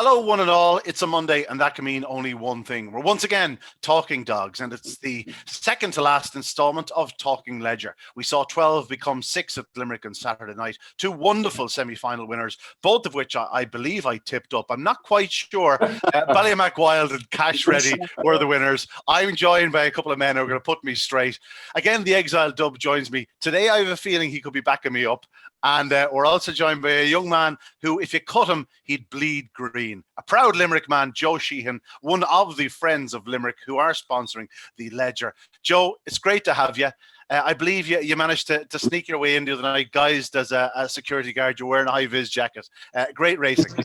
Hello, one and all. It's a Monday, and that can mean only one thing. We're once again talking dogs, and it's the second to last installment of Talking Ledger. We saw 12 become 6 at Limerick on Saturday night. Two wonderful semi-final winners, both of which I believe I tipped up. I'm not quite sure. Ballymac Wild and Cash Ready were the winners. I'm joined by a couple of men who are going to put me straight. Again, the Exile Dub joins me. Today, I have a feeling he could be backing me up. And we're also joined by a young man who, if you cut him, he'd bleed green. A proud Limerick man, Joe Sheahan, one of the friends of Limerick who are sponsoring the Ledger. Joe, it's great to have you. I believe you managed to sneak your way in the other night, guised as a security guard. You're wearing a high-vis jacket. Great racing.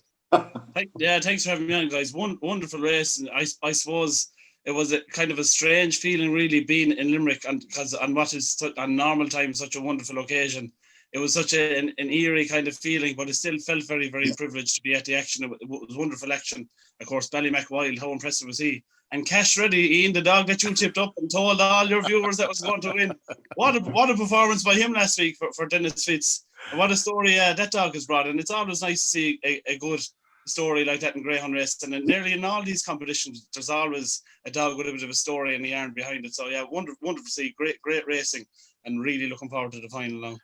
Yeah, thanks for having me on, guys. Wonderful race. And I suppose it was a kind of a strange feeling, really, being in Limerick, and because on what is on normal time such a wonderful occasion. It was such an eerie kind of feeling, but it still felt very, very privileged to be at the action. It was wonderful action. Of course, Ballymac Wild, how impressive was he? And Cash Ready, Ian, the dog that you tipped up and told all your viewers that was going to win. What a performance by him last week for Dennis Fitz. And what a story that dog has brought. And it's always nice to see a good story like that in Greyhound race. And nearly in all these competitions, there's always a dog with a bit of a story and the yarn behind it. So yeah, wonderful to see. Great racing, and really looking forward to the final now.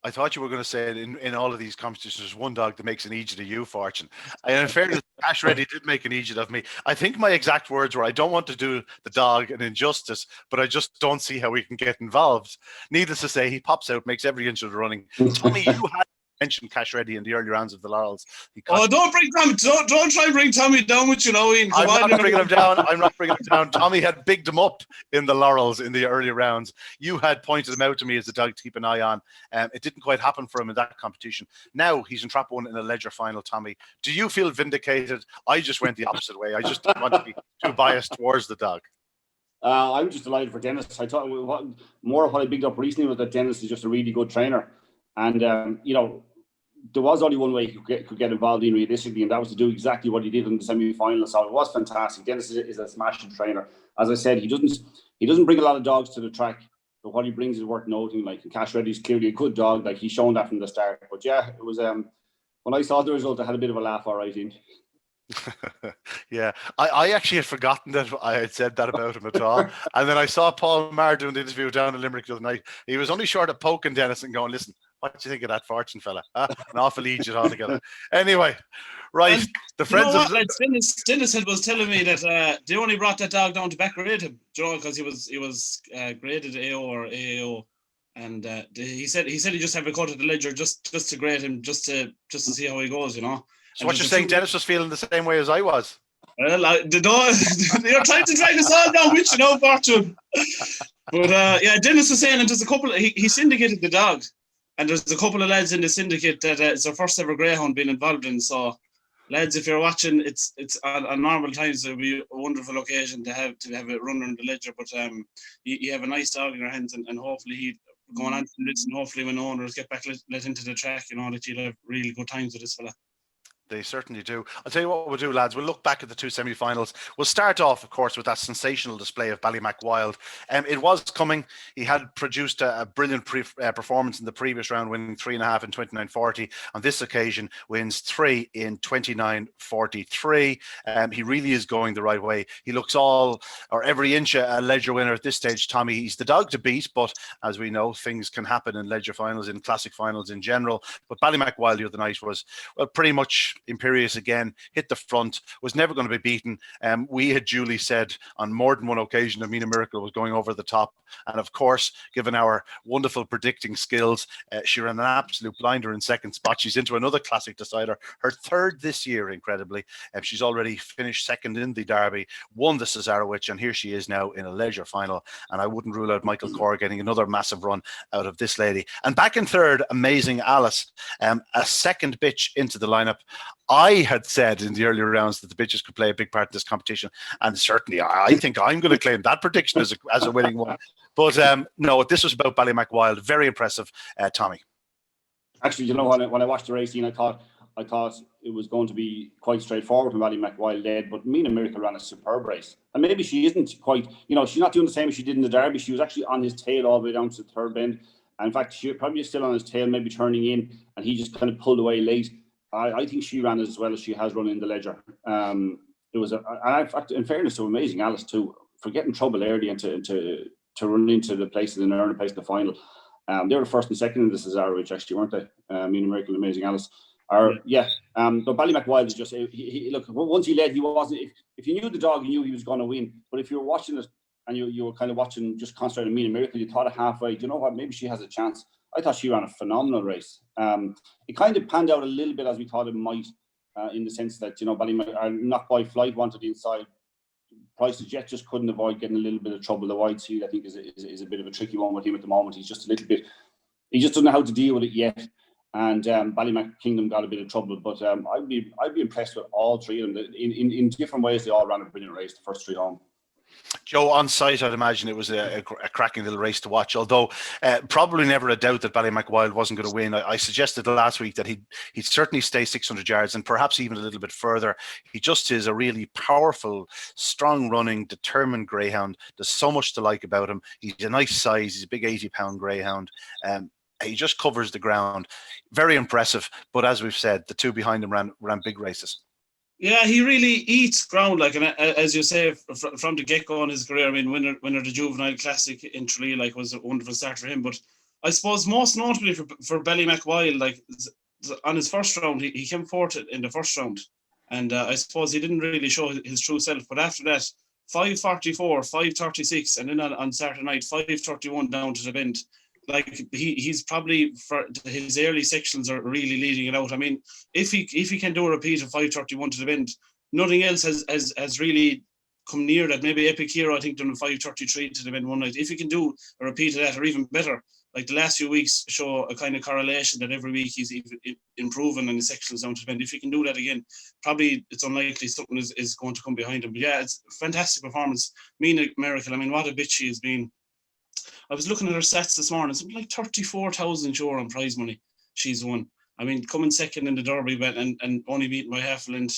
I thought you were going to say in all of these competitions, there's one dog that makes an Egypt of you, Fortune. And in fairness, Cash Ready did make an Egypt of me. I think my exact words were, I don't want to do the dog an injustice, but I just don't see how we can get involved. Needless to say, he pops out, makes every inch of the running. Tommy, you had mentioned Cash Ready in the early rounds of the Laurels. Don't bring Tommy. Don't try and bring Tommy down with you now, Ian. I'm not bringing him down. Tommy had bigged him up in the Laurels in the early rounds. You had pointed him out to me as a dog to keep an eye on. It didn't quite happen for him in that competition. Now he's in Trap 1 in a Ledger final, Tommy. Do you feel vindicated? I just went the opposite way. I just didn't want to be too biased towards the dog. I'm just delighted for Dennis. I thought more of what I bigged up recently was that Dennis is just a really good trainer. And, there was only one way he could get involved in realistically, and that was to do exactly what he did in the semi-final. So it was fantastic. Dennis is a smashing trainer. As I said, he doesn't bring a lot of dogs to the track, but what he brings is worth noting. Like, Cash Ready is clearly a good dog. Like, he's shown that from the start. But yeah, it was when I saw the result, I had a bit of a laugh. All right, Ian. Yeah, I actually had forgotten that I had said that about him at all. And then I saw Paul Maher doing the interview down in Limerick the other night. He was only short of poking Dennis and going, listen, what do you think of that Fortune fella? An awful Egypt altogether. Anyway, right. The friends of Dennis was telling me that they only brought that dog down to back grade him, because he was graded AO or AAO. And he said he just had a cut at the Ledger just to grade him, just to see how he goes, So what you're saying, Dennis was feeling the same way as I was? Well, you're trying to drag us all down, which Fortune. But yeah, Dennis was saying, and there's a couple. He syndicated the dogs, and there's a couple of lads in the syndicate that it's their first ever Greyhound being involved in. So, lads, if you're watching, it's on normal times it'll be a wonderful occasion to have a runner in the Ledger. But you have a nice dog in your hands, and hopefully he going on to listen. Hopefully, when owners get back let into the track, that you'll have really good times with this fella. They certainly do. I'll tell you what we'll do, lads. We'll look back at the two semi-finals. We'll start off, of course, with that sensational display of Ballymac Wild. It was coming. He had produced a brilliant performance in the previous round, winning 3.5 in 29.40. On this occasion, wins 3 in 29.43. He really is going the right way. He looks every inch a Ledger winner at this stage, Tommy. He's the dog to beat, but as we know, things can happen in Ledger finals, in classic finals in general. But Ballymac Wild the other night was, well, pretty much imperious again, hit the front, was never going to be beaten. We had duly said on more than one occasion Amina Miracle was going over the top. And of course, given our wonderful predicting skills, she ran an absolute blinder in second spot. She's into another classic decider, her third this year, incredibly. She's already finished second in the Derby, won the Cesarewitch, and here she is now in a Ledger final. And I wouldn't rule out Michael Corr getting another massive run out of this lady. And back in third, Amazing Alice, a second bitch into the lineup. I had said in the earlier rounds that the bitches could play a big part in this competition, and certainly I think I'm going to claim that prediction as a winning one. But no, this was about Ballymac Wild. Very impressive, Tommy. Actually, when I watched the race, I thought it was going to be quite straightforward when Ballymac Wild led, but Mina Miracle ran a superb race. And maybe she isn't quite, she's not doing the same as she did in the Derby. She was actually on his tail all the way down to the third bend. And in fact, she probably is still on his tail, maybe turning in, and he just kind of pulled away late. I think she ran as well as she has run in the Ledger. It was in fact, in fairness to Amazing Alice too, for getting trouble early and to run into the places and earn a place in the final. They were the first and second in the Cesarovich, actually, weren't they? Mina Miracle and Amazing Alice. But Ballymac Wild is just look. Once he led, he wasn't. If you knew the dog, you knew he was going to win. But if you were watching it and you were kind of watching, just concentrating on Mina Miracle, you thought it halfway. Do you know what? Maybe she has a chance. I thought she ran a phenomenal race. It kind of panned out a little bit as we thought it might, in the sense that Ballymac, Knock by Flight wanted the inside. Price's Jet just couldn't avoid getting a little bit of trouble. The wide seat, I think, is a bit of a tricky one with him at the moment. He's just a little bit. He just doesn't know how to deal with it yet. And Ballymac Kingdom got a bit of trouble, but I'd be impressed with all three of them. In different ways, they all ran a brilliant race. The first three home. Joe, on site, I'd imagine it was a cracking little race to watch, although probably never a doubt that Ballymac Wild wasn't going to win. I suggested last week that he'd certainly stay 600 yards and perhaps even a little bit further. He just is a really powerful, strong-running, determined greyhound. There's so much to like about him. He's a nice size. He's a big 80-pound greyhound. He just covers the ground. Very impressive. But as we've said, the two behind him ran big races. Yeah, he really eats ground, like, and as you say, from the get-go in his career. I mean, winner the Juvenile Classic in Tralee, like, was a wonderful start for him. But I suppose most notably for Ballymac Wild, like, on his first round, he came fourth in the first round, and I suppose he didn't really show his true self. But after that, 5:44, 5:36, and then on Saturday night, 5:31 down to the bend. Like, he's probably, for his early sections, are really leading it out. I mean, if he can do a repeat of 5:31 to the bend, nothing else has really come near that. Maybe Epic Hero, I think, done a 5:33 to the bend one night. If he can do a repeat of that, or even better, like the last few weeks show a kind of correlation that every week he's improving in his sections down to the bend. If he can do that again, probably it's unlikely something is going to come behind him. But yeah, it's a fantastic performance. Mina Miracle, I mean, what a bitch she has been. I was looking at her stats this morning. Something like 34,000 euro on prize money she's won. I mean, coming second in the Derby and only beaten by Halfland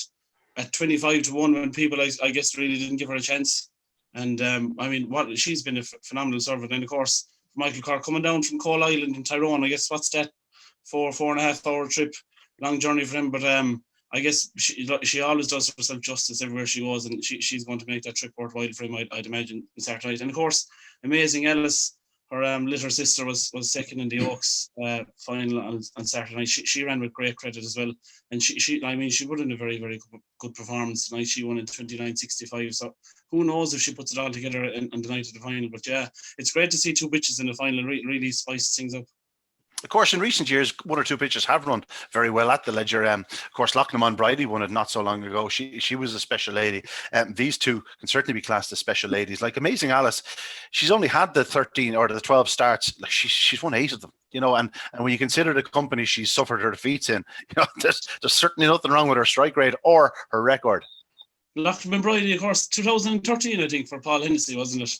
at 25-1 when people, I guess, really didn't give her a chance. And I mean, she's been a phenomenal servant. And of course, Michael Carr coming down from Coal Island in Tyrone, I guess, what's that? 4.5 hour trip, long journey for him. But I guess she always does herself justice everywhere she goes, and she's going to make that trip worthwhile for him, I'd imagine, on Saturday night. And of course, Amazing Alice, her little sister, was second in the Oaks final on Saturday night. She ran with great credit as well, and she put in a very, very good performance tonight. She won in 29.65. So who knows if she puts it all together on the night of the final? But yeah, it's great to see two bitches in the final. Really spice things up. Of course, in recent years, one or two bitches have run very well at the Ledger. Of course, Loughnamon Bridie won it not so long ago. She was a special lady. These two can certainly be classed as special ladies. Like Amazing Alice, she's only had the 13 or the 12 starts. Like she's won 8 of them. And when you consider the company she's suffered her defeats in, there's certainly nothing wrong with her strike rate or her record. Loughnamon Bridie, of course, 2013, I think, for Paul Hennessy, wasn't it?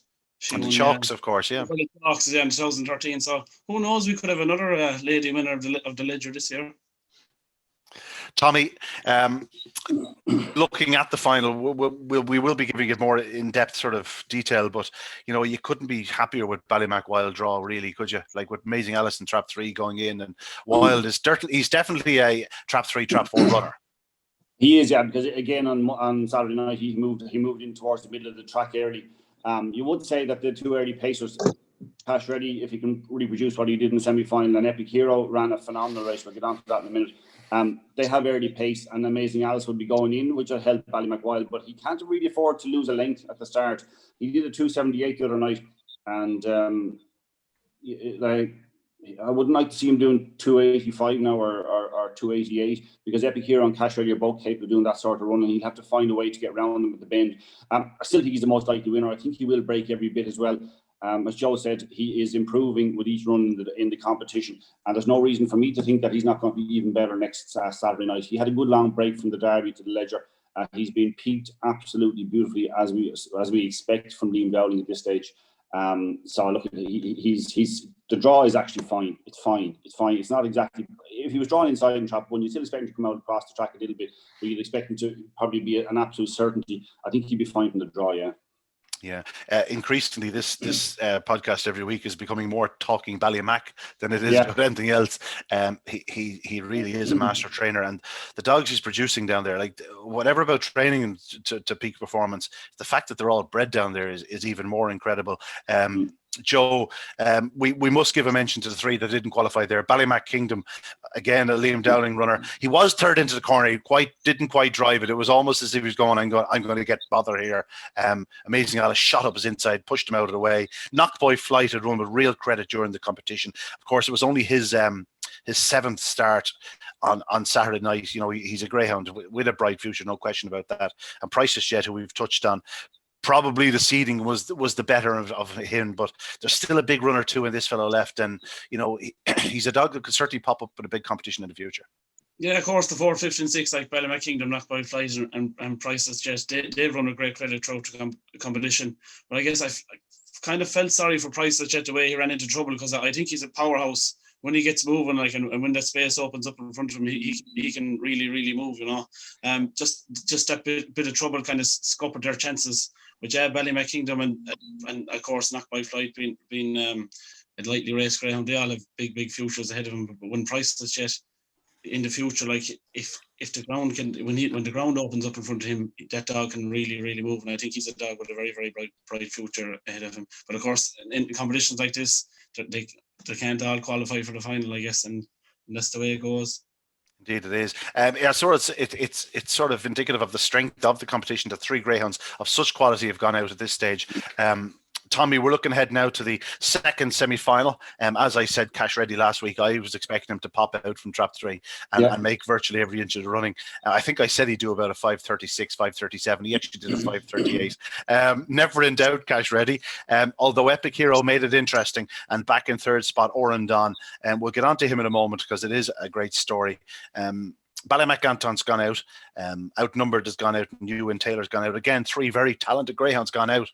And the Chalks, of course, yeah. The Chalks, yeah, in 2013. So who knows? We could have another lady winner of the Ledger this year. Tommy, looking at the final, we will be giving it more in-depth sort of detail, but you couldn't be happier with Ballymac Wild draw, really, could you? Like with Amazing Alice and Trap 3 going in, and Wild he's definitely a Trap 3, Trap 4 runner. He is, yeah, because again on Saturday night he moved in towards the middle of the track early. You would say that the two early pacers, Cash Ready, if he can reproduce what he did in the semi-final, and Epic Hero ran a phenomenal race. We'll get on to that in a minute. They have early pace, and Amazing Alice would be going in, which will help Ballymac Wild, but he can't really afford to lose a length at the start. He did a 2:78 the other night, and I wouldn't like to see him doing 2:85 now or 2:88, because Epic Hero and Cash Ready are both capable of doing that sort of run, and he'll have to find a way to get around them at the bend. I still think he's the most likely winner. I think he will break every bit as well. As Joe said, he is improving with each run in the competition, and there's no reason for me to think that he's not going to be even better next Saturday night. He had a good long break from the Derby to the Ledger. He's been peaked absolutely beautifully, as we expect from Liam Dowling at this stage. So look, he's the draw is actually fine. It's fine. It's not exactly, if he was drawn inside in Trap 1, you'd still expect him to come out across the track a little bit, but you'd expect him to probably be an absolute certainty. I think he'd be fine from the draw, yeah. Yeah, increasingly this podcast every week is becoming more talking Ballymac than it is about anything else. He really is a master trainer, and the dogs he's producing down there, like whatever about training to peak performance, the fact that they're all bred down there is even more incredible. Joe, we must give a mention to the three that didn't qualify there. Ballymac Kingdom, again, a Liam Dowling runner. He was third into the corner. He didn't quite drive it. It was almost as if he was going, I'm going to get bother here. Amazing Alice shot up his inside, pushed him out of the way. Knocked Boy Flight had run with real credit during the competition. Of course, it was only his seventh start on Saturday night. You know, he's a greyhound with a bright future, no question about that. And Priceless Jet, who we've touched on, probably the seeding was the better of him, but there's still a big run or two in this fellow left, and you know he's a dog that could certainly pop up in a big competition in the future. Yeah, of course, the 4, 5, and 6, like Ballymac Kingdom, Knocked By Flight, and Priceless Jet, they've run a great credit throughout the competition. But I guess I kind of felt sorry for Priceless Jet the way he ran into trouble, because I think he's a powerhouse. When he gets moving, like, and when that space opens up in front of him, he can really, really move, you know. Just that bit of trouble kind of scuppered their chances. But yeah, Ballymac Kingdom and of course Knocked By Flight being a lightly raced greyhound, they all have big futures ahead of them. But when Priceless Jet in the future, like if the ground when the ground opens up in front of him, that dog can really, really move. And I think he's a dog with a very, very bright future ahead of him. But of course, in competitions like this, they can't all qualify for the final, I guess, and that's the way it goes. Indeed, it is. Yeah, so it's sort of indicative of the strength of the competition that three greyhounds of such quality have gone out at this stage. Tommy, we're looking ahead now to the second semi-final. As I said, Cash Ready last week, I was expecting him to pop out from trap 3 and make virtually every inch of the running. I think I said he'd do about a 5:36, 5:37. He actually did a 5:38. Never in doubt, Cash Ready. Although Epic Hero made it interesting, and back in third spot, Oran Don. We'll get on to him in a moment because it is a great story. Ballymac Anton's gone out. Outnumbered has gone out. New and Taylor's gone out. Again, three very talented greyhounds gone out.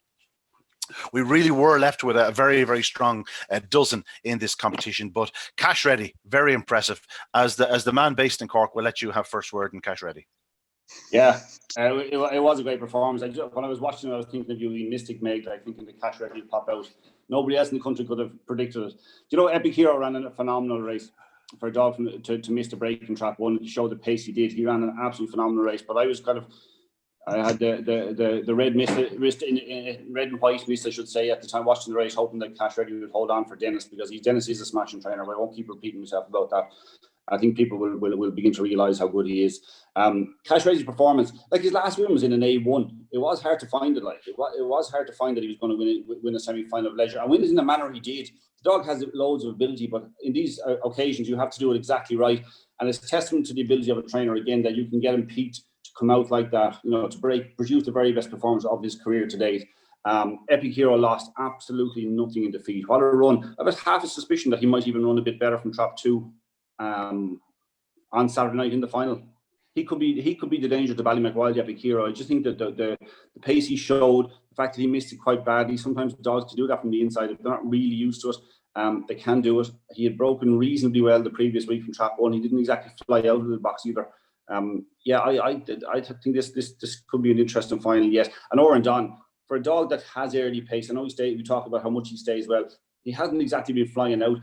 We really were left with a very, very strong dozen in this competition. But Cash Ready, very impressive. As the man based in Cork, we'll let you have first word in Cash Ready. Yeah, it was a great performance. When I was watching it, I was thinking of you, Mystic Meg. I think in the Cash Ready would pop out. Nobody else in the country could have predicted it. You know, Epic Hero ran a phenomenal race for a dog to miss the break in trap 1. Show the pace he did. He ran an absolutely phenomenal race. But I had the red wrist in red and white mist, I should say, at the time, watching the race, hoping that Cash Ready would hold on for Dennis, because Dennis is a smashing trainer. But I won't keep repeating myself about that. I think people will begin to realise how good he is. Cash Ready's performance, like his last win was in an A1. It was hard to find it. Like it was hard to find that he was going to win a semi-final of leisure, and win it in the manner he did. The dog has loads of ability, but in these occasions you have to do it exactly right. And it's testament to the ability of a trainer again that you can get him peaked to come out like that, you know, to produce the very best performance of his career to date. Epic Hero lost absolutely nothing in defeat. What a run! I was half a suspicion that he might even run a bit better from trap 2 on Saturday night in the final. He could be the danger to Ballymac Wild, Epic Hero. I just think that the pace he showed, the fact that he missed it quite badly. Sometimes dogs to do that from the inside, if they're not really used to it, they can do it. He had broken reasonably well the previous week from trap 1. He didn't exactly fly out of the box either. I think this could be an interesting final, yes. And Oran Don, for a dog that has early pace, I know we talk about how much he stays well. He hasn't exactly been flying out.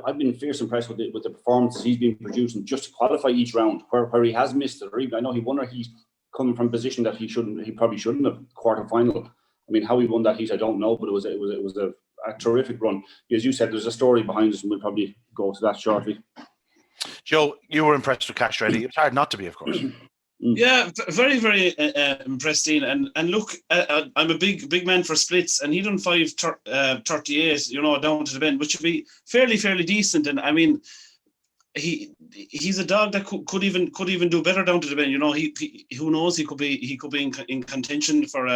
I've been fierce impressed with the performances he's been producing just to qualify each round, where he has missed it. Or even, I know he's coming from a position that he probably shouldn't have, quarter final. I mean, how he won that heat, I don't know, but it was a terrific run. As you said, there's a story behind us, and we'll probably go to that shortly. Joe, you were impressed with Cash Ready. It's hard not to be, of course. Yeah, very, very impressed, Ian. And look, I'm a big man for splits, and he done 5:38, you know, down to the bend, which would be fairly decent. And I mean, he's a dog that could even do better down to the bend. You know, he who knows, he could be in contention for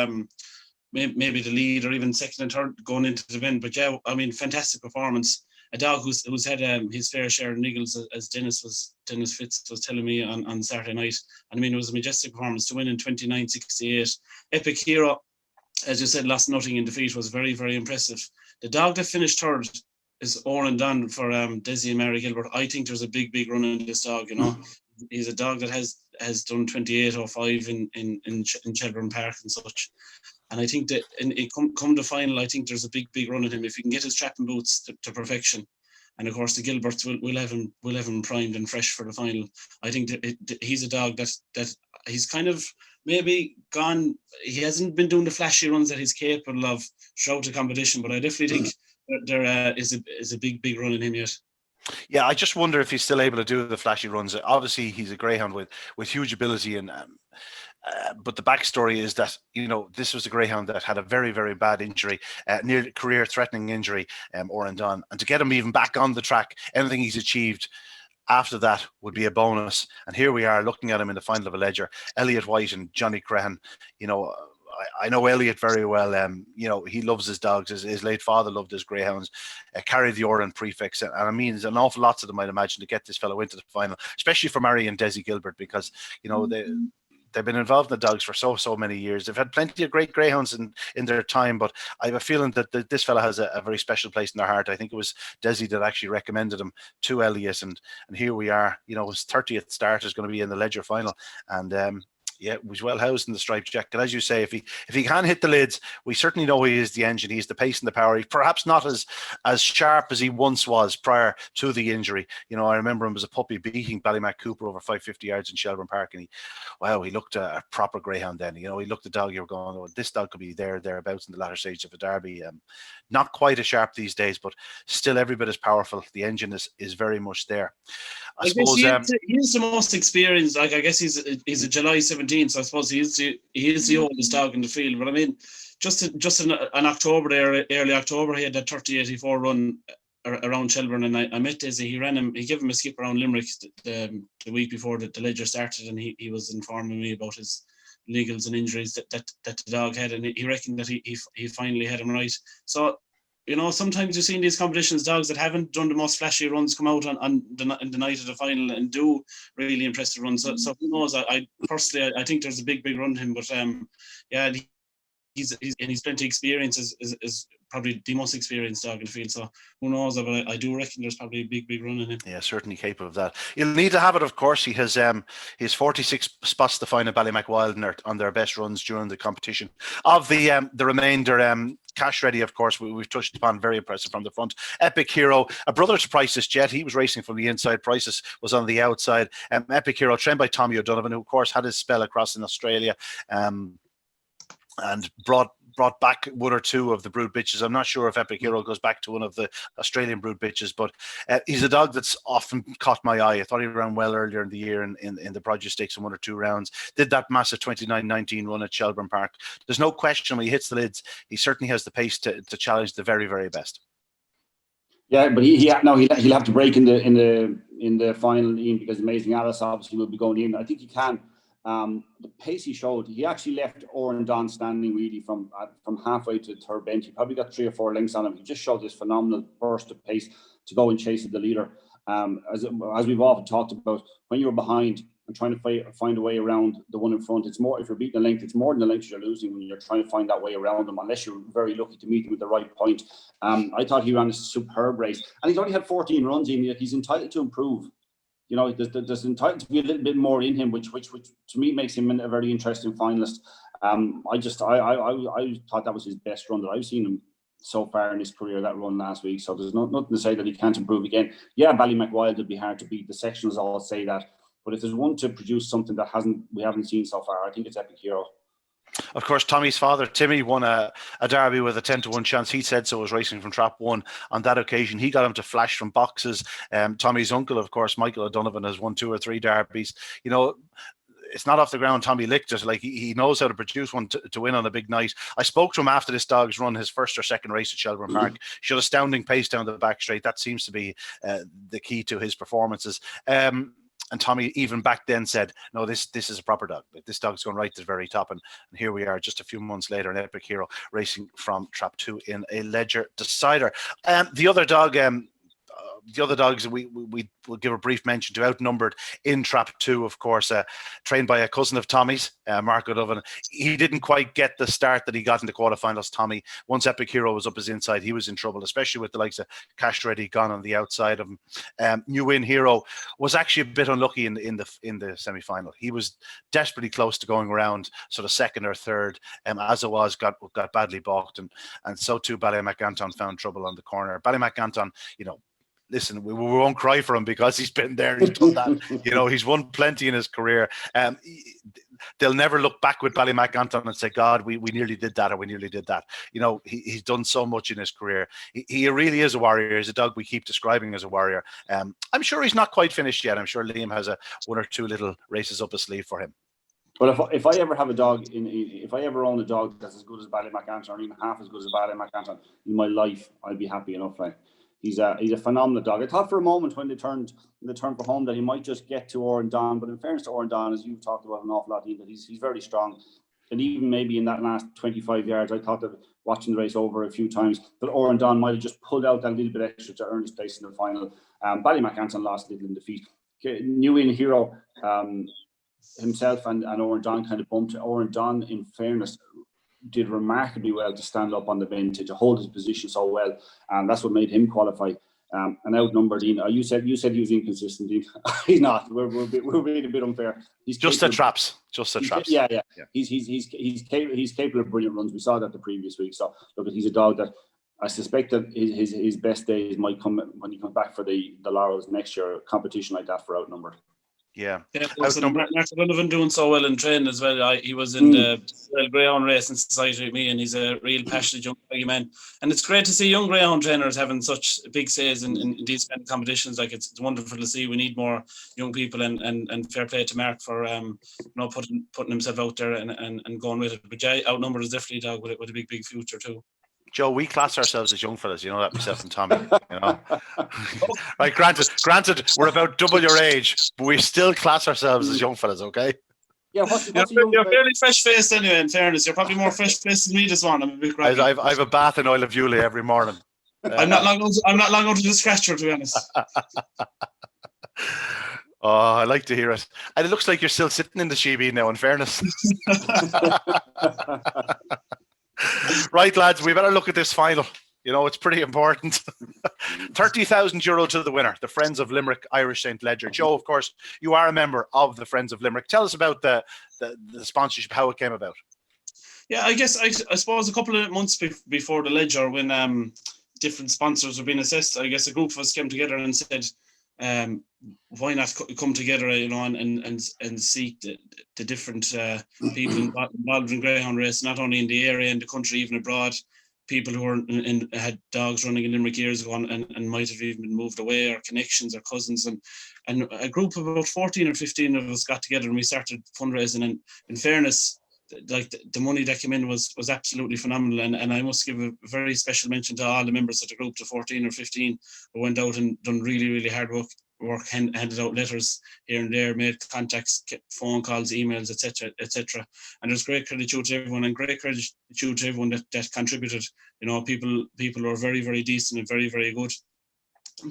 maybe the lead or even second and third going into the bend. But yeah, I mean, fantastic performance. A dog who's had his fair share of niggles, as Dennis Fitz was telling me on Saturday night. And I mean, it was a majestic performance to win in 29:68. Epic Hero, as you said, lost nothing in defeat, was very, very impressive. The dog that finished third is Oran Dunn for Desi and Mary Gilbert. I think there's a big run in this dog, you know. He's a dog that has done 28:05 in Shelburne Park and such. And I think that come the final, I think there's a big run at him if he can get his trapping boots to perfection. And of course, the Gilberts will have him primed and fresh for the final. I think that he's a dog that he's kind of maybe gone. He hasn't been doing the flashy runs that he's capable of throughout the competition, but I definitely think there is a big run in him yet. Yeah, I just wonder if he's still able to do the flashy runs. Obviously, he's a greyhound with huge ability, and but the backstory is that this was a greyhound that had a very, very bad injury, near career-threatening injury, and to get him even back on the track, anything he's achieved after that would be a bonus. And here we are looking at him in the final of a Ledger, Elliot White and Johnny Crehan. I know Elliot very well. He loves his dogs. His late father loved his greyhounds. Carried the Oran prefix, and I mean, there's an awful lot of them, I'd imagine, to get this fellow into the final, especially for Mary and Desi Gilbert, because they've been involved in the dogs for so many years. They've had plenty of great greyhounds in their time, but I have a feeling that this fella has a very special place in their heart. I think it was Desi that actually recommended him to Elliot, and here we are. His 30th start is going to be in the Ledger final, and yeah, was well housed in the striped jack. And as you say, if he can hit the lids, we certainly know he is the engine. He's the pace and the power. He's perhaps not as sharp as he once was prior to the injury. I remember him as a puppy beating Ballymac Cooper over 550 yards in Shelburne Park, and he looked a proper greyhound then. He looked a dog you were going, oh, this dog could be thereabouts in the latter stage of a derby. Not quite as sharp these days, but still every bit as powerful. The engine is very much there. I suppose he's the most experienced. Like, I guess he's a July 17th, so I suppose he is the oldest dog in the field. But I mean, just in October there, early October, he had that 30-84 run around Shelburne, and I met Desi. He gave him a skip around Limerick the week before the Ledger started, and he was informing me about his legals and injuries that the dog had, and he reckoned that he finally had him right. So, sometimes you see in these competitions dogs that haven't done the most flashy runs come out on the night of the final and do really impressive runs. So who knows? I personally think there's a big run to him, but yeah, he's plenty of experience. Is probably the most experienced dog in the field. So who knows? But I do reckon there's probably a big run in him. Yeah, certainly capable of that. You'll need to have it, of course. He has 46 spots to find at Ballymac Wild on their best runs during the competition. Of the remainder, Cash Ready, of course, we've touched upon, very impressive from the front. Epic Hero, a brother to Price's Jet. He was racing from the inside. Price's was on the outside. Epic Hero, trained by Tommy O'Donovan, who, of course, had his spell across in Australia. And brought back one or two of the brood bitches. I'm not sure if Epic Hero goes back to one of the Australian brood bitches, but he's a dog that's often caught my eye. I thought he ran well earlier in the year in the Produce Stakes in one or two rounds. Did that massive 29-19 run at Shelburne Park. There's no question when he hits the lids, he certainly has the pace to challenge the very, very best. Yeah, but he'll have to break in the final, Ian, because Amazing Alice obviously will be going in. I think he can. The pace he showed, he actually left Oran Don standing really from halfway to the third bench. He probably got 3 or 4 lengths on him. He just showed this phenomenal burst of pace to go and chase the leader. As we've often talked about, when you're behind and trying to find a way around the one in front, it's more, if you're beating a length, it's more than the length you're losing when you're trying to find that way around them, unless you're very lucky to meet him at the right point. I thought he ran a superb race, and he's only had 14 runs in, yet he's entitled to improve. There's entitled to be a little bit more in him, which to me makes him a very interesting finalist. I thought that was his best run that I've seen him so far in his career, that run last week. So there's nothing to say that he can't improve again. Yeah, Ballymac Wild would be hard to beat. The sectionals all say that. But if there's one to produce something that we haven't seen so far, I think it's Epic Hero. Of course, Tommy's father, Timmy, won a derby with a 10-1 chance. He said so, was racing from Trap 1 on that occasion. He got him to flash from boxes. Tommy's uncle, of course, Michael O'Donovan, has won 2 or 3 derbies. It's not off the ground. Tommy licked it. Like, he knows how to produce one to win on a big night. I spoke to him after this dog's run his first or second race at Shelburne Park. Showed astounding pace down the back straight. That seems to be the key to his performances. And Tommy even back then said, no, this is a proper dog. This dog's going right to the very top. And here we are just a few months later, an Epic Hero racing from Trap 2 in a Ledger Decider. The other dog, the other dogs we will give a brief mention to. Outnumbered in Trap 2, of course, trained by a cousin of Tommy's, Mark O'Donovan. He didn't quite get the start that he got in the quarterfinals. Tommy, once Epic Hero was up his inside, he was in trouble, especially with the likes of Cash Ready gone on the outside of him. New Win Hero was actually a bit unlucky in the semi-final. He was desperately close to going around sort of second or third, as it was, got badly balked, and so too Ballymac Anton found trouble on the corner. Ballymac Anton, listen, we won't cry for him because he's been there, he's done that. He's won plenty in his career. They'll never look back with Ballymac Anton and say, God, we nearly did that, or we nearly did that. He's done so much in his career. He really is a warrior. He's a dog we keep describing as a warrior. I'm sure he's not quite finished yet. I'm sure Liam has one or two little races up his sleeve for him. But if I ever have a dog, if I ever own a dog that's as good as Ballymac Anton, or even half as good as Ballymac Anton in my life, I'd be happy enough. Like, he's a phenomenal dog. I thought for a moment when they turned for home that he might just get to Oran Don, but in fairness to Oran Don, as you've talked about an awful lot, that he's very strong. And even maybe in that last 25 yards, I thought that watching the race over a few times, that Oran Don might have just pulled out that little bit extra to earn his place in the final. Ballymac Anton lost a little in defeat. New Win Hero himself and Oran Don kind of bumped. Oran Don, in fairness, did remarkably well to stand up on the bench, to hold his position so well, and that's what made him qualify. And outnumbered, Dean. You said he was inconsistent, Dean. He's not. We're being a bit unfair. He's just the traps. Yeah. He's capable of brilliant runs. We saw that the previous week. So look, he's a dog that I suspect that his best days might come when he comes back for the Laurels next year. A competition like that for Outnumbered. Yeah. Mark O'Donovan doing so well in training as well. He was in the Greyhound Racing Society with me, and he's a real passionate young man. And it's great to see young Greyhound trainers having such big says in these kind of competitions. Like, it's wonderful to see. We need more young people, and fair play to Mark for putting himself out there and going with it. But yeah, Outnumbered is definitely a dog with a big future too. Joe, we class ourselves as young fellas, that, myself and Tommy. Right, granted, we're about double your age, but we still class ourselves as young fellas, okay? Yeah, you're fairly fresh-faced anyway, in fairness. You're probably more fresh-faced than me this morning. I'm a bit grumpy. I have a bath in oil of Julie every morning. I'm not long out to the scratcher, to be honest. Oh, I like to hear it. And it looks like you're still sitting in the Sheahan now, in fairness. Right, lads, we better look at this final. It's pretty important. €30,000 to the winner, the Friends of Limerick Irish St. Ledger. Joe, of course, you are a member of the Friends of Limerick. Tell us about the sponsorship, how it came about. Yeah, I guess I suppose a couple of months before the Ledger, when different sponsors were being assessed, I guess a group of us came together and said, why not come together, and seek the different people involved in Greyhound race, not only in the area, in the country, even abroad. People who had dogs running in Limerick years ago and might have even been moved away, or connections or cousins, and a group of about 14 or 15 of us got together and we started fundraising. And in fairness, like the money that came in was absolutely phenomenal, and I must give a very special mention to all the members of the group, the 14 or 15 who went out and done really hard work, handed out letters here and there, made contacts, phone calls, emails, etc. And there's great gratitude to everyone, and great gratitude to everyone that contributed. People who are very decent and very good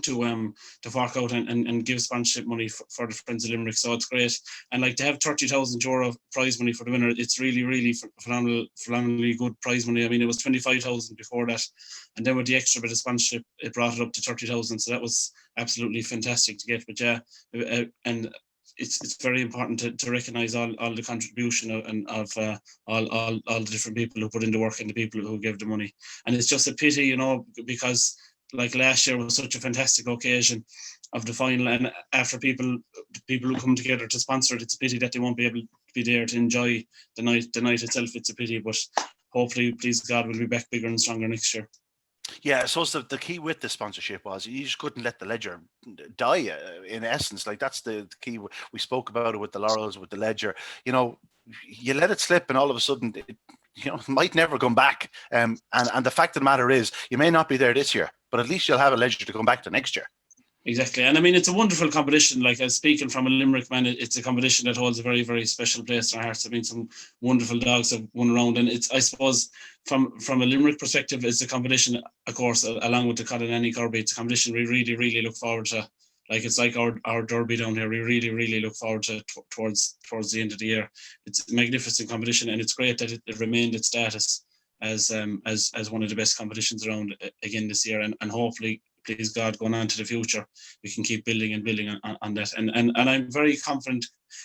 to fork out and give sponsorship money for the Friends of Limerick. So it's great. And like, to have €30,000 prize money for the winner, it's really phenomenally good prize money. I mean, it was 25,000 before that, and then with the extra bit of sponsorship, it brought it up to 30,000. So that was absolutely fantastic to get. But yeah, and it's very important to recognise all the contribution of all the different people who put in the work and the people who gave the money. And it's just a pity, because like last year was such a fantastic occasion of the final, and after people who come together to sponsor it, it's a pity that they won't be able to be there to enjoy the night itself. It's a pity, but hopefully, please God, we'll be back bigger and stronger next year. Yeah, so the key with the sponsorship was you just couldn't let the Ledger die, in essence. Like, that's the key. We spoke about it with the Laurels, with the Ledger. You let it slip, and all of a sudden it might never come back. And the fact of the matter is, you may not be there this year, but at least you'll have a Ledger to come back to next year. Exactly. And I mean, it's a wonderful competition. Like, as speaking from a Limerick man, it's a competition that holds a very, very special place in our hearts. I mean, some wonderful dogs have won around, and it's, I suppose, from a Limerick perspective, it's a competition, of course, along with the Colin Kirby. It's a competition we really, really look forward to. Like, it's like our derby down here. We really, really look forward to towards the end of the year. It's a magnificent competition, and it's great that it remained its status as one of the best competitions around again this year, and hopefully, please God, going on to the future, we can keep building and building on that. And I'm very confident,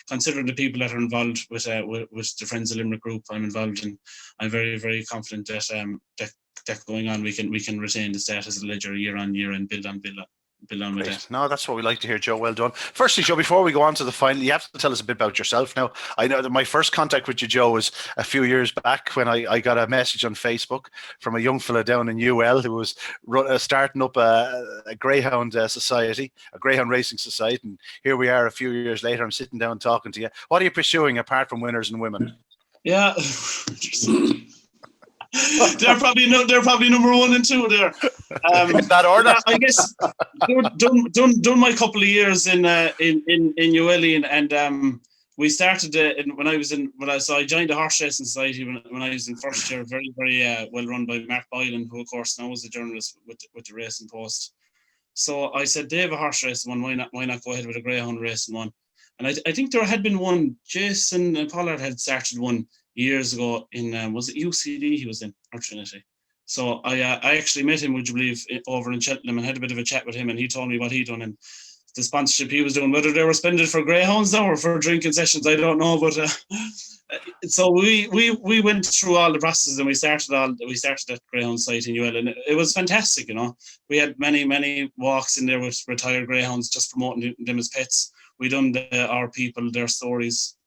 considering the people that are involved with the Friends of Limerick group I'm involved in. I'm very, very confident that going on, we can retain the status of the ledger year on year and build on with that. No, that's what we like to hear, Joe. Well done. Firstly, Joe, before we go on to the final, you have to tell us a bit about yourself now. I know that my first contact with you, Joe, was a few years back when I got a message on Facebook from a young fella down in UL who was starting up a Greyhound society, a Greyhound racing society. And here we are a few years later. I'm sitting down talking to you. What are you pursuing apart from Winners and Women? Yeah. They're probably number 1 and 2 there. In that order, I guess. Done my couple of years in UL, and we started I joined the horse racing society when I was in first year. Very, very well run by Mark Boylan, who of course now is a journalist with the Racing Post. So I said, they have a horse racing one. Why not go ahead with a Greyhound racing one? And I think there had been one. Jason Pollard had started one years ago in was it UCD he was in, or Trinity? So I actually met him, would you believe, over in Cheltenham, and had a bit of a chat with him, and he told me what he'd done and the sponsorship he was doing. Whether they were spending for Greyhounds now or for drinking sessions, I don't know. But so we went through all the processes, and we started that Greyhound site in UL, and it was fantastic. You know, we had many walks in there with retired Greyhounds, just promoting them as pets. We done our people, their stories,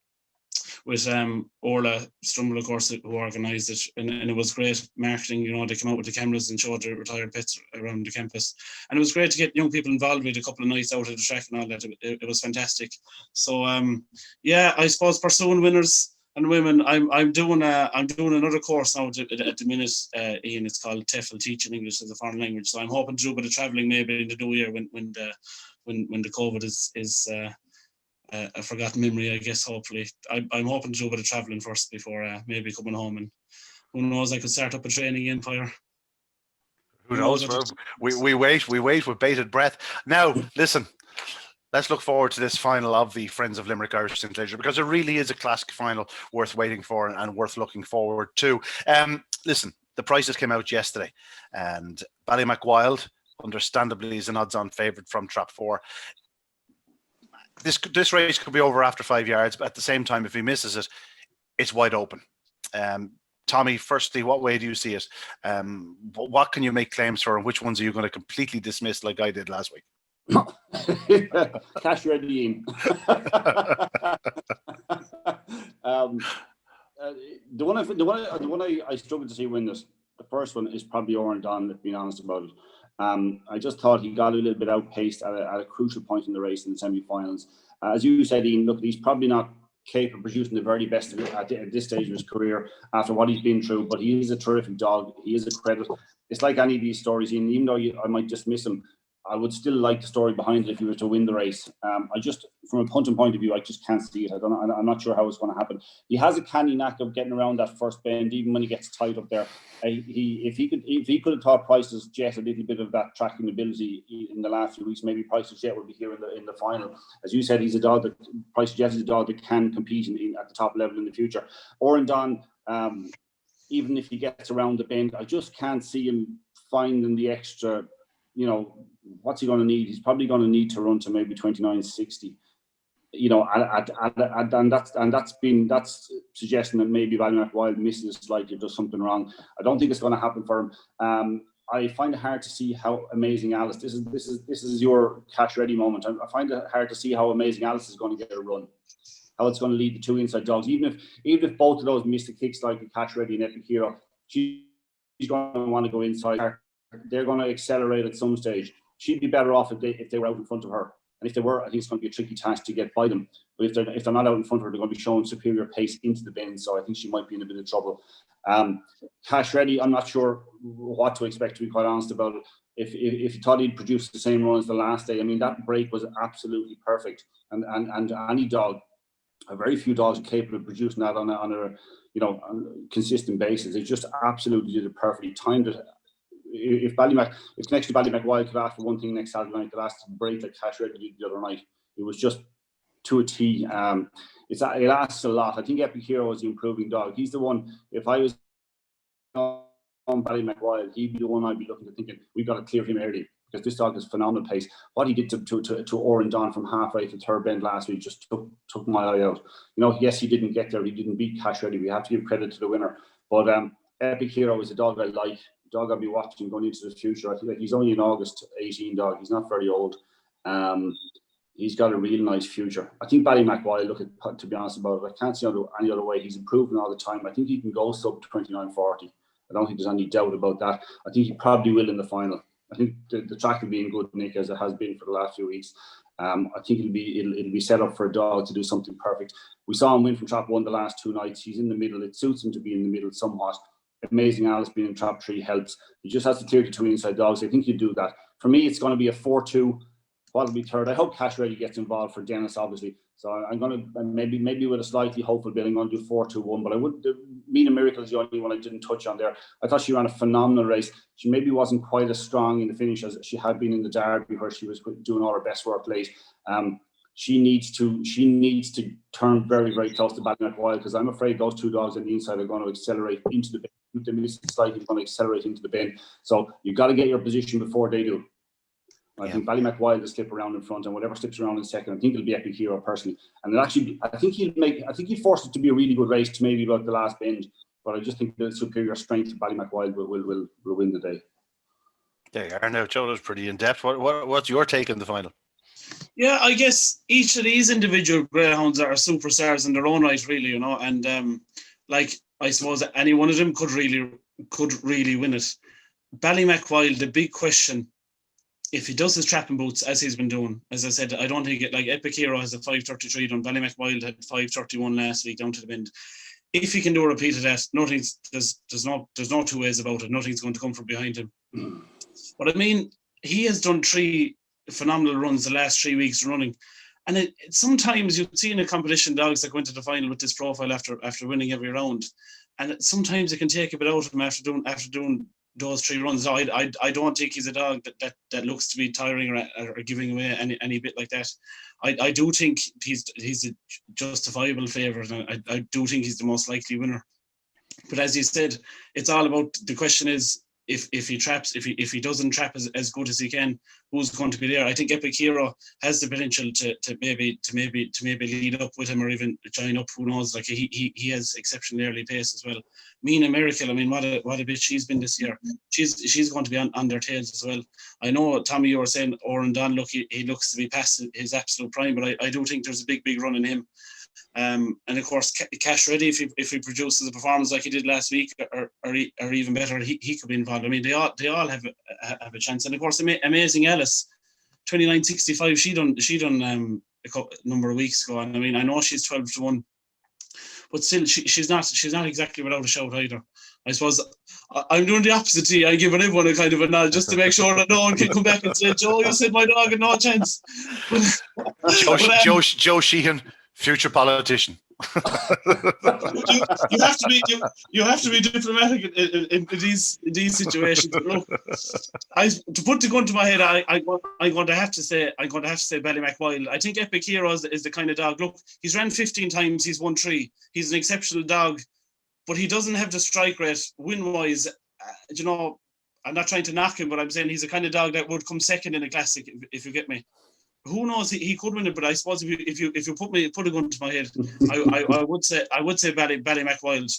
with Orla Strumble, of course, who organised it, and it was great marketing. You know, they came out with the cameras and showed the retired pets around the campus, and it was great to get young people involved. We had a couple of nights out at the track and all that. It was fantastic. So yeah, I suppose pursuing Winners and Women. I'm doing another course now at the minute, Ian. It's called TEFL, Teaching English as a Foreign Language. So I'm hoping to do a bit of travelling maybe in the new year when the COVID is a forgotten memory, I guess. Hopefully, I'm hoping to do a bit of travelling first before maybe coming home, and who knows, I could start up a training empire. Who knows? We wait with bated breath. Now, listen, let's look forward to this final of the Friends of Limerick Irish St. Leger, because it really is a classic final worth waiting for and worth looking forward to. Listen, the prices came out yesterday, and Ballymac Wild, understandably, is an odds-on favourite from Trap 4. This race could be over after 5 yards, but at the same time, if he misses it, it's wide open. Tommy, firstly, what way do you see it? What can you make claims for, and which ones are you going to completely dismiss like I did last week? Cash ready in. The one I struggled to see win this. The first one is probably Oran Don, being honest about it. I just thought he got a little bit outpaced at a crucial point in the race in the semi-finals. As you said, Ian, look, he's probably not capable of producing the very best at this stage of his career after what he's been through, but he is a terrific dog. He is a credit. It's like any of these stories, Ian, even though I might dismiss him, I would still like the story behind it if he were to win the race. I just, from a punting point of view, I just can't see it. I'm not sure how it's going to happen. He has a canny knack of getting around that first bend, even when he gets tight up there. If he could have taught Price's Jet a little bit of that tracking ability in the last few weeks, maybe Price's Jet will be here in the final. As you said, he's a dog that Price's Jet is a dog that can compete at the top level in the future. Oran Don, even if he gets around the bend, I just can't see him finding the extra. You know, what's he going to need? He's probably going to need to run to maybe 29.60. You know, and that's suggesting that maybe Ballymac Wild misses slightly, does something wrong. I don't think it's going to happen for him. I find it hard to see how Amazing Alice. This is your cash ready moment. I find it hard to see how Amazing Alice is going to get a run. How it's going to lead the two inside dogs. Even if both of those miss the kicks like a cash ready and Epic Hero, she's going to want to go inside. They're going to accelerate at some stage. She'd be better off if they were out in front of her. And if they were, I think it's going to be a tricky task to get by them. But if they're not out in front of her, they're going to be showing superior pace into the bend. So I think she might be in a bit of trouble. Cash Ready, I'm not sure what to expect, to be quite honest about it. If you thought he'd produce the same run as the last day, I mean, that break was absolutely perfect. And any dog, very few dogs are capable of producing that on a consistent basis. They just absolutely did it perfectly, timed it. If next to Ballymac Wild could ask for one thing next Saturday night, they'd ask to break that Cash Ready did the other night. It was just to a T. It asks a lot. I think Epic Hero is the improving dog. He's the one, if I was on Ballymac Wild, he'd be the one I'd be looking to thinking, we've got to clear him early, because this dog has phenomenal pace. What he did to Oran Don from halfway to third bend last week just took my eye out. Yes, he didn't get there. He didn't beat Cash Ready. We have to give credit to the winner. But Epic Hero is a dog I like, a dog I'll be watching going into the future. I feel like he's only an August 18 dog. He's not very old. He's got a real nice future. I think Ballymac Wild, to be honest about it, I can't see any other way. He's improving all the time. I think he can go sub 29.40. I don't think there's any doubt about that. I think he probably will in the final. I think the track will be in good nick, as it has been for the last few weeks. I think it'll be set up for a dog to do something perfect. We saw him win from Trap 1 the last 2 nights. He's in the middle. It suits him to be in the middle somewhat. Amazing Alice being in Trap 3 helps. He just has to clear the 2 inside dogs. I think he'll do that. For me, it's going to be a 4-2. What'll be third? I hope Cash Ready gets involved for Dennis, obviously. So I'm going to, maybe with a slightly hopeful bit, I'm going to do 4-2-1. But I would, Mina Miracle is the only one I didn't touch on there. I thought she ran a phenomenal race. She maybe wasn't quite as strong in the finish as she had been in the Derby, where she was doing all her best work late. She needs to turn very, very close to Ballymac Wild, because I'm afraid those 2 dogs on the inside are going to accelerate into the bend. If they miss it slightly, they're going to accelerate into the bend. So you've got to get your position before they do. I think Ballymac Wild will slip around in front, and whatever slips around in second, I think it'll be Epic Hero personally. And I think he'll force it to be a really good race to maybe about the last bend. But I just think the superior strength of Ballymac Wild will win the day. There you are. Now, Joe, was pretty in depth. What's your take on the final? Yeah, I guess each of these individual greyhounds are superstars in their own right, really, and I suppose any one of them could really win it. Ballymac Wild, the big question, if he does his trapping boots as he's been doing, as I said, I don't think Epic Hero has a 5:33 done. Ballymac Wild had 5:31 last week down to the bend. If he can do a repeat of that, there's no 2 ways about it. Nothing's going to come from behind him. But I mean, he has done 3 phenomenal runs the last 3 weeks running, and sometimes you'd see in a competition dogs that go into the final with this profile after winning every round, and sometimes it can take a bit out of him after doing those 3 runs. I don't think he's a dog that looks to be tiring or giving away any bit like that. I do think he's a justifiable favourite, and I do think he's the most likely winner. But as you said, it's all about, the question is, if he traps, if he doesn't trap as good as he can, who's going to be there? I think Epic Hero has the potential to maybe lead up with him, or even join up. Who knows? Like he has exceptional early pace as well. Mina Miracle, I mean, what a bit she's been this year. She's going to be on their tails as well. I know, Tommy, you were saying Oran Don, look, he looks to be past his absolute prime, but I do think there's a big run in him. And of course, Cash Ready, if he produces a performance like he did last week, or even better, he could be involved. I mean, they all have a chance. And of course, Amazing Alice, 29.65. She done a number of weeks ago. And I mean, I know she's 12-1, but still, she's not exactly without a shout either. I suppose I'm doing the opposite to you. I'm giving everyone a kind of a nod just to make sure that no one can come back and say, Joe, you said my dog had no chance. Joe Sheahan, future politician. you have to be diplomatic in these situations. Look, to put the gun to my head, I'm going to have to say Ballymac Wild. I think Epic Hero is the kind of dog. Look, he's ran 15 times, he's won 3. He's an exceptional dog, but he doesn't have the strike rate win-wise. I'm not trying to knock him, but I'm saying he's the kind of dog that would come second in a classic, if you get me. Who knows? He could win it, but I suppose if you put a gun to my head, I would say Ballymac Wild.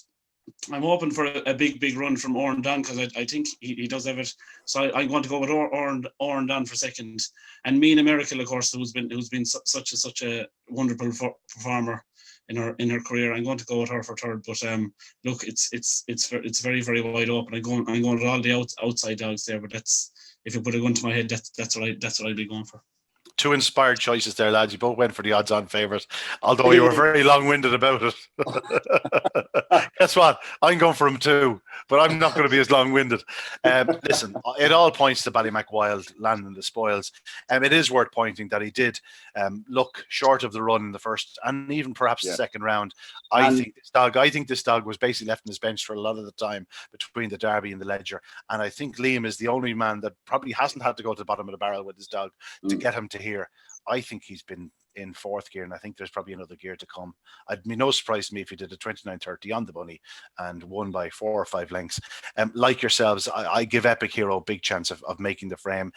I'm hoping for a big run from Oran Don, because I think he does have it. So I'm going to go with Oran Don for second, and Mina Miracle, of course, who's been such a wonderful performer in her career. I'm going to go with her for third. But look, it's very, very wide open. I'm going with all the outside dogs there, but if you put a gun to my head, that's what I'd be going for. two inspired choices there, lads. You both went for the odds-on favourite, although you were very long-winded about it. Guess what? I'm going for him too, but I'm not going to be as long-winded. Listen, it all points to Ballymac Wild landing the spoils. It is worth pointing that he did look short of the run in the first and even perhaps the second round. I think this dog was basically left on his bench for a lot of the time between the Derby and the Leger. And I think Liam is the only man that probably hasn't had to go to the bottom of the barrel with his dog to get him to here. I think he's been in fourth gear, and I think there's probably another gear to come. I'd be no surprise to me if he did a 29.30 on the bunny and won by 4 or 5 lengths. Like yourselves, I give Epic Hero a big chance of making the frame.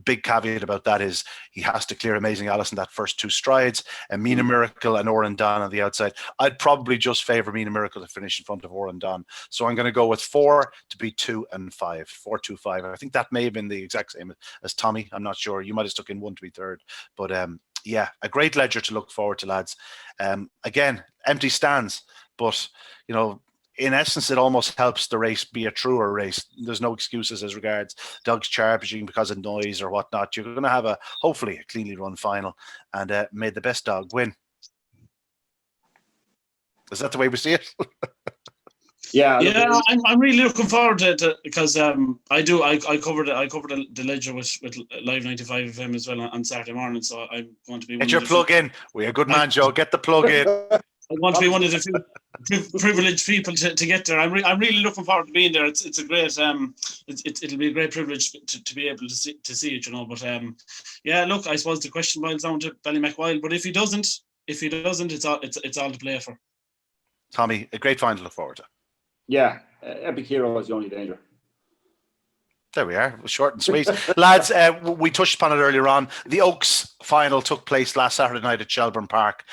Big caveat about that is he has to clear Amazing Alice in that first 2 strides, and Mina Miracle and Oran Don on the outside. I'd probably just favour Mina Miracle to finish in front of Oran Don. So I'm going to go with 4 to be 2 and 5. 4, 2, 5. I think that may have been the exact same as Tommy. I'm not sure. You might have stuck in 1 to be third. But yeah, a great Leger to look forward to, lads. Again, empty stands, but you know, in essence, it almost helps the race be a truer race. There's no excuses as regards dogs charging because of noise or whatnot. You're going to have hopefully a cleanly run final, and may the best dog win. Is that the way we see it? Yeah, I'm really looking forward to it because I covered the Leger with Live 95 FM as well on Saturday morning, so I'm going to be. Get your plug in. We're a good man, Joe. Get the plug in. I want to be one of the few privileged people to get there. I'm really looking forward to being there. It's a great it'll be a great privilege to be able to see it, you know. But yeah, look, I suppose the question boils down to Ballymac Wild. But if he doesn't, it's all to play for. Tommy, a great final to look forward to. Yeah, Epic Hero is the only danger. There we are. It was short and sweet. Lads, we touched upon it earlier on. The Oaks final took place last Saturday night at Shelburne Park.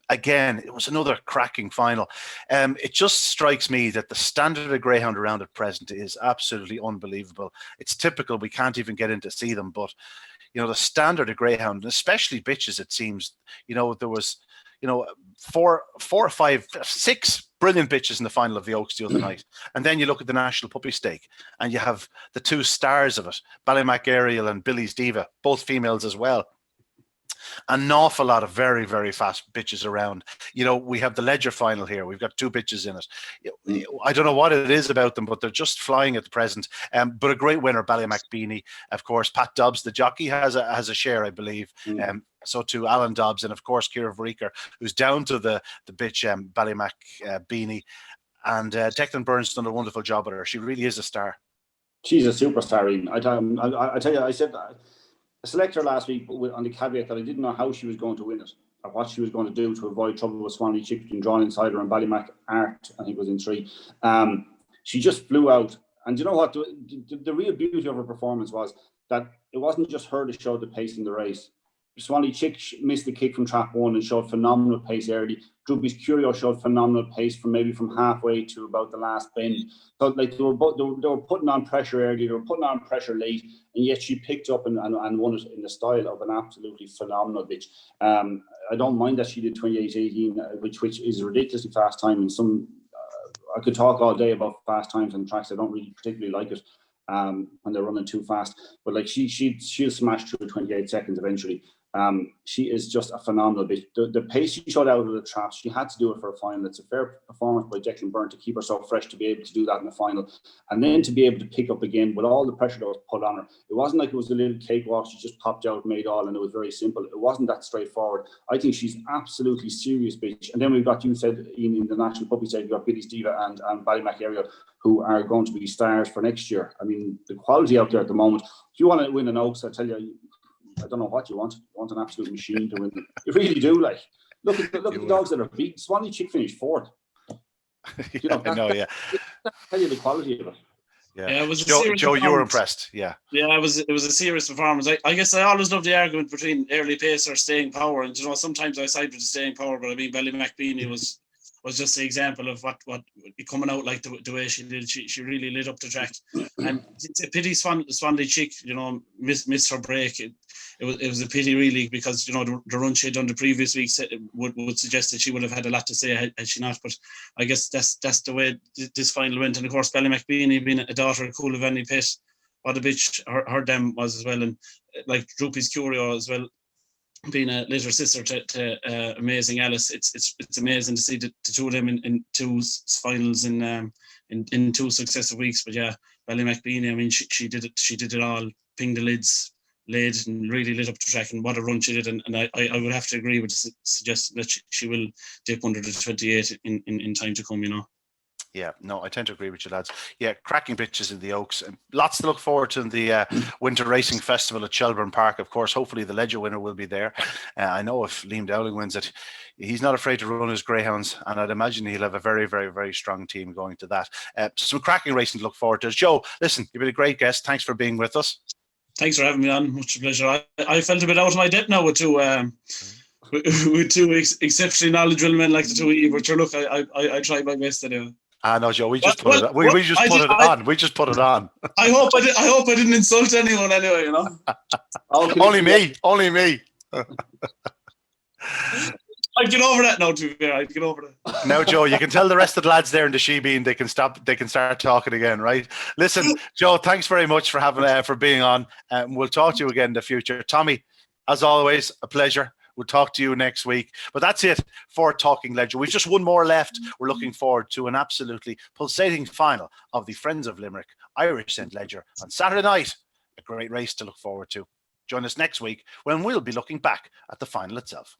Again, it was another cracking final. It just strikes me that the standard of Greyhound around at present is absolutely unbelievable. It's typical. We can't even get in to see them. But, you know, the standard of Greyhound, especially bitches, it seems, you know, there was, you know, 4 or 5, 6 brilliant bitches in the final of the Oaks the other night. And then you look at the National Puppy Stake and you have the 2 stars of it, Ballymac Ariel and Billy's Diva, both females as well. An awful lot of very, very fast bitches around. You know, we have the Leger final here. We've got 2 bitches in it. I don't know what it is about them, but they're just flying at the present. But a great winner, Ballymac Beanie. Of course, Pat Dobbs, the jockey, has a share, I believe. So to Alan Dobbs and, of course, Ciara Varika, who's down to the bitch Ballymac Beanie. And Declan Burns done a wonderful job with her. She really is a star. She's a superstar, Ian. I tell you, I said that. I selected her last week on the caveat that I didn't know how she was going to win it or what she was going to do to avoid trouble with Swanley Chick being drawn inside her and Ballymac Art, I think, was in 3. She just flew out. And you know what? The real beauty of her performance was that it wasn't just her that showed the pace in the race. Swanley Chick missed the kick from trap 1 and showed phenomenal pace early. Droopy's Curio showed phenomenal pace from halfway to about the last bend. So like they were putting on pressure early, they were putting on pressure late, and yet she picked up and won it in the style of an absolutely phenomenal bitch. I don't mind that she did 28.18, which is a ridiculously fast time. And I could talk all day about fast times on tracks. I don't really particularly like it when they're running too fast. But like she'll smash through 28 seconds eventually. She is just a phenomenal bitch. The pace she showed out of the traps, she had to do it for a final. It's a fair performance by Declan Byrne to keep her so fresh to be able to do that in the final. And then to be able to pick up again with all the pressure that was put on her. It wasn't like it was a little cakewalk. She just popped out, made all, and it was very simple. It wasn't that straightforward. I think she's absolutely serious bitch. And then we've got, you said, in the National Puppy side, we've got Billy's Diva and Ballymac Area, who are going to be stars for next year. I mean, the quality out there at the moment. If you want to win an Oaks, I tell you, I don't know what you want. You want an absolute machine to win. You really do. Like, look at the dogs that are beat. Swanley Chick finished 4th. You know, yeah. Tell you the quality of it. Yeah, it was Joe, you were impressed. Yeah, it was a serious performance. I guess I always love the argument between early pace or staying power, and you know sometimes I side with the staying power, but I mean Ballymac Beanie was just the example of what coming out like the way she did. She really lit up the track, and it's a pity Swanley Chick, you know, missed her break. It was a pity really, because you know the run she had done the previous week would suggest that she would have had a lot to say had she not. But I guess that's the way this final went. And of course Ballymac Beanie, being a daughter of Cool Vanny Pitt, what a bitch her dam was as well, and like Droopy's Curio as well, being a later sister to amazing Alice. It's amazing to see the two of them in two finals in 2 successive weeks. But yeah, Ballymac Beanie, I mean, she did it all, pinged the lids, laid and really lit up the track, and what a run she did. And I would have to agree with the suggestion that she will dip under the 28 in time to come, you know. Yeah, no, I tend to agree with you, lads. Yeah, cracking bitches in the Oaks. And lots to look forward to in the Winter Racing Festival at Shelburne Park. Of course, hopefully the Ledger winner will be there. I know if Liam Dowling wins it, he's not afraid to run his Greyhounds, and I'd imagine he'll have a very, very, very strong team going to that. Some cracking racing to look forward to. Joe, listen, you've been a great guest. Thanks for being with us. Thanks for having me on. Much a pleasure. I felt a bit out of my depth now with two exceptionally knowledgeable men like the two of you, but look, I tried my best anyway. No, Joe, we just put it on. We just put it on. We just put it on. I hope I didn't insult anyone anyway, you know. Only me. I'd get over that now, to be fair. I'd get over that. Now, Joe, you can tell the rest of the lads there in the Sheahan they can start talking again, right? Listen, Joe, thanks very much for being on. We'll talk to you again in the future. Tommy, as always, a pleasure. We'll talk to you next week. But that's it for Talking Ledger. We've just one more left. We're looking forward to an absolutely pulsating final of the Friends of Limerick Irish St. Ledger on Saturday night. A great race to look forward to. Join us next week when we'll be looking back at the final itself.